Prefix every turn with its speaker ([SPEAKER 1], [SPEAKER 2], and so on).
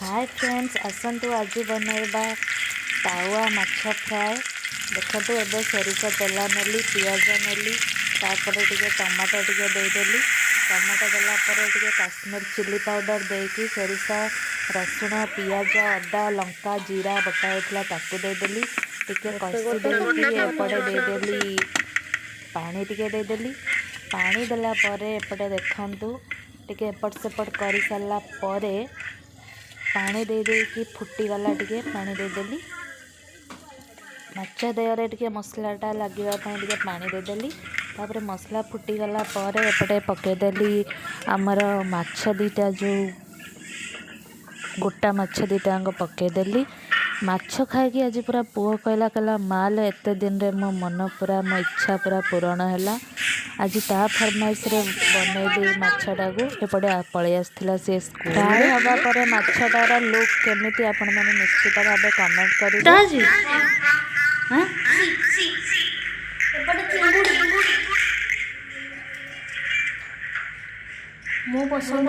[SPEAKER 1] Hi friends आसतु आज बनैबा तावा माछ फ्राए। देखो एबे सोरिष तेल नेली पियाज नेली तापर टिके टमाटो टिके देदेली। टमाटो देला परे टिके काश्मीर चिली पाउडर देकी सोरिष रसुण पियाज अदा लंका जीरा बटा होता ताकू देदेली। टिके कषी देकी एपटे देदेली पानी टिके देदेली। पानी देला परे एपटे देखंतु टिके एपट सेपट कर सारा परे पानी दे देकी फुटीगला टिके पानी देदेली। माछ देहरे टिके मसलाटा लगे टिके पानी देदेली। तापर मसला फुटीगला परे एपटे पकेदेली आमर माछ दीटा जो गोटा माछ दीटा पकेदेली। माछ खाई आज पूरा पुओ कहला कहला माल एत दिन रे मो मन पूरा मो इच्छा पूरा पूरण है। आज ता फरमाइश रे बनैली माछटा को एपटे पलि आसला सी स्कूल फ्राए हवा पर माछटार लुक केमिति आपण माने निश्चित भाव कमेंट करिवे।
[SPEAKER 2] मो पसंद